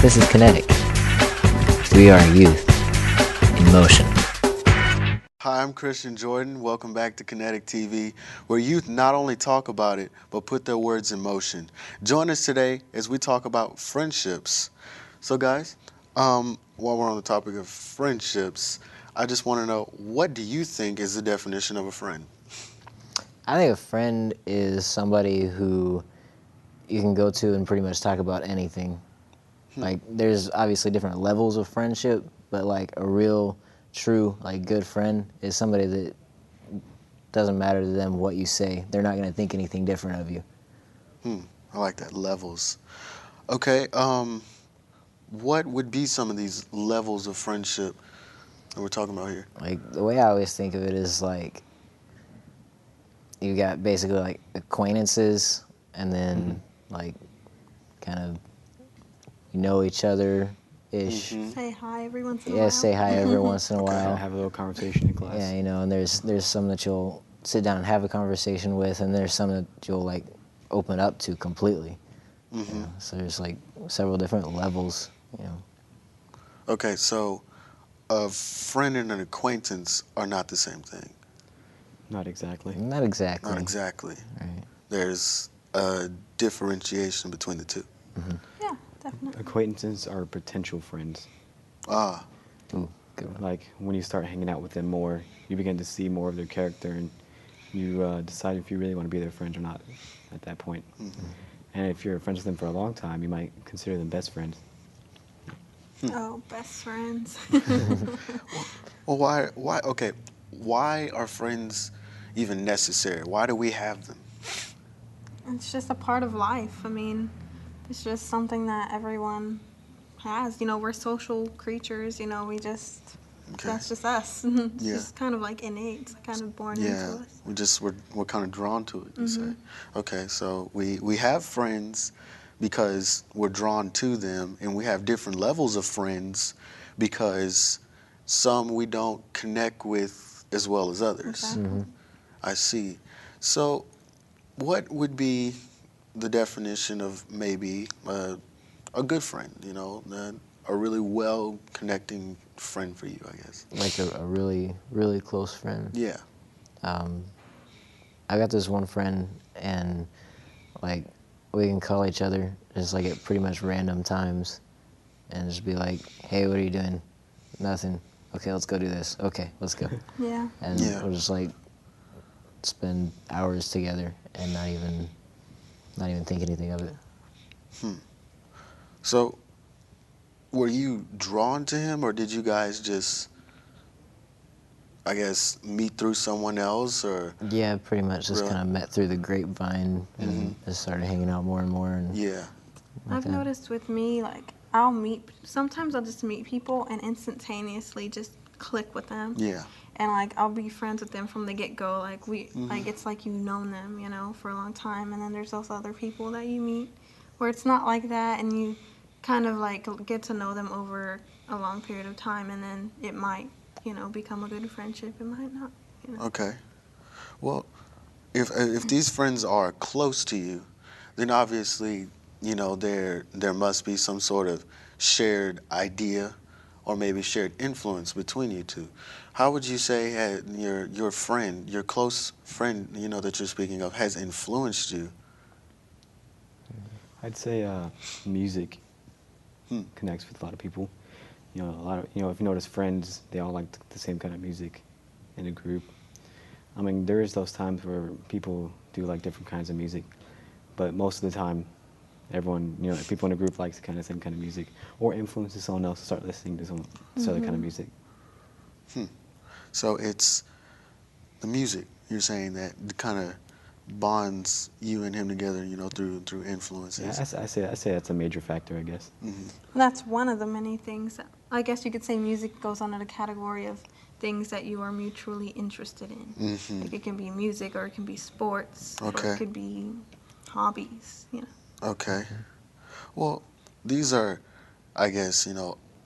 This is Kinetic. We are youth in motion. Hi, I'm Christian Jordan. Welcome back to Kinetic TV, where youth not only talk about it, but put their words in motion. Join us today as we talk about friendships. So, guys, while we're on the topic of friendships, I just want to know, what do you think is the definition of a friend? I think a friend is somebody who you can go to and pretty much talk about anything. Like, there's obviously different levels of friendship, but like a real, true, like good friend is somebody that doesn't matter to them what you say. They're not going to think anything different of you. I like that, levels. Okay, what would be some of these levels of friendship that we're talking about here? Like, the way I always think of it is like, you got basically like acquaintances, and then like kind of you know each other-ish. Say hi every once in a Yeah, while. say hi every once in a Okay. while. Have a little conversation in class. Yeah, you know, and there's some that you'll sit down and have a conversation with, and there's some that you'll like open up to completely. You know? So there's like several different levels. You know, Okay, so a friend and an acquaintance are not the same thing. Not exactly. not exactly. Not exactly. Right. There's a differentiation between the two. Yeah, definitely. Acquaintances are potential friends. Ah, Ooh, good one. Like when you start hanging out with them more, you begin to see more of their character, and you decide if you really want to be their friend or not at that point. And if you're friends with them for a long time, you might consider them best friends. Oh, best friends. well, why are friends even necessary? Why do we have them? It's just a part of life. I mean, it's just something that everyone has. You know, we're social creatures. You know, we just, Okay. that's just us. It's Yeah. just kind of like innate. It's kind of born Yeah, into us. we're kind of drawn to it, you say. Okay, so we have friends because we're drawn to them, and we have different levels of friends because some we don't connect with as well as others. Exactly. I see. So what would be the definition of maybe a good friend, you know, a really well connecting friend for you, I guess? Like a really, really close friend. Yeah. I got this one friend, and like we can call each other just like at pretty much random times, and just be like, "Hey, what are you doing?" "Nothing." "Okay, let's go do this." "Okay, let's go." Yeah. And Yeah. we'll just like spend hours together and not even think anything of it. So were you drawn to him, or did you guys just, I guess, meet through someone else, or? Yeah, pretty much just Really? kind of met through the grapevine and just started hanging out more and more. And Yeah. I've that. noticed with me, like, sometimes I'll just meet people and instantaneously just click with them. Yeah. And like I'll be friends with them from the get-go. Like like it's like you've known them, you know, for a long time. And then there's also other people that you meet where it's not like that, and you kind of like get to know them over a long period of time, and then it might, you know, become a good friendship. It might not, you know. Okay. Well, if these friends are close to you, then obviously, you know, there must be some sort of shared idea or maybe shared influence between you two. How would you say your friend, your close friend, you know, that you're speaking of, has influenced you? I'd say music connects with a lot of people. You know, if you notice friends, they all like the same kind of music in a group. I mean, there is those times where people do like different kinds of music, but most of the time, everyone, people in a group likes the kind of same kind of music, or influences someone else to start listening to some this other kind of music. So it's the music. You're saying that kind of bonds you and him together, through influences. Yeah, I say that's a major factor, I guess. That's one of the many things. I guess you could say music goes under the category of things that you are mutually interested in. Like it can be music, or it can be sports, or Okay. it could be hobbies. Okay. Well, these are, I guess,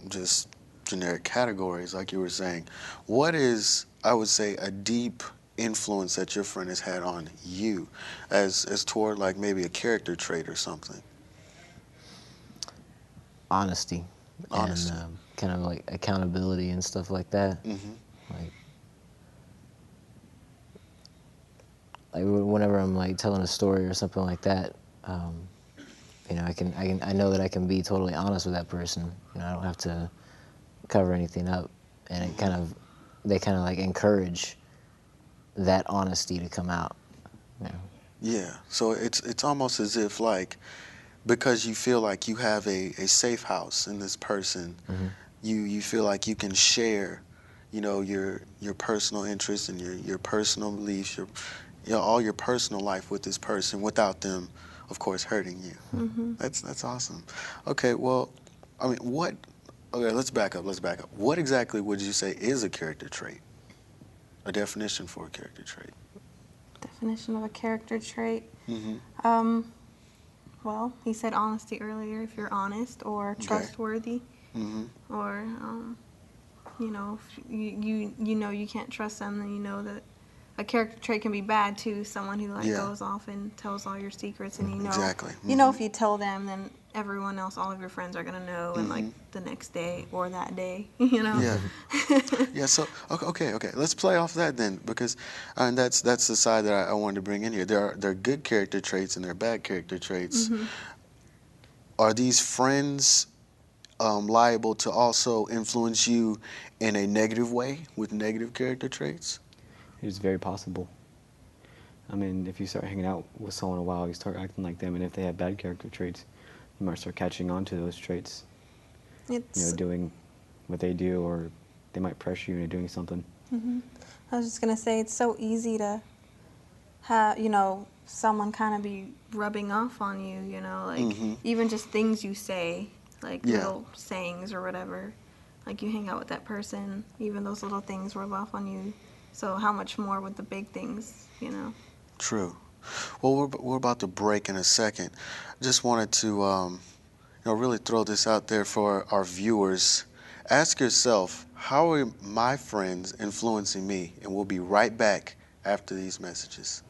just generic categories, like you were saying. What is, I would say, a deep influence that your friend has had on you, as toward like maybe a character trait or something? Honesty. Honesty. And kind of like accountability and stuff like that. Like whenever I'm like telling a story or something like that, I know that I can be totally honest with that person. I don't have to cover anything up, and they kind of like encourage that honesty to come out. Yeah. So it's almost as if like, because you feel like you have a safe house in this person, you feel like you can share, your personal interests and your personal beliefs, all your personal life with this person without them, of course, hurting you. That's awesome. Okay, well, I mean, okay, let's back up. What exactly would you say is a character trait? A definition for a character trait? Definition of a character trait. Mm-hmm. Well, he said honesty earlier. If you're honest or trustworthy, Mm-hmm. or if you can't trust them, then you know that a character trait can be bad too. Someone who Yeah. goes off and tells all your secrets, and Exactly. if you tell them, then everyone else, all of your friends are gonna know, and like the next day or that day, Yeah. Yeah. So okay. Let's play off that then, because and that's the side that I wanted to bring in here. There are good character traits and there are bad character traits. Are these friends liable to also influence you in a negative way with negative character traits? It's very possible. I mean, if you start hanging out with someone a while, you start acting like them, and if they have bad character traits, you might start catching on to those traits. Doing what they do, or they might pressure you into doing something. I was just gonna say, it's so easy to have someone kind of be rubbing off on you, like even just things you say, like little sayings or whatever. Like you hang out with that person, even those little things rub off on you. So how much more with the big things, True. Well, we're about to break in a second. Just wanted to really throw this out there for our viewers. Ask yourself, how are my friends influencing me? And we'll be right back after these messages.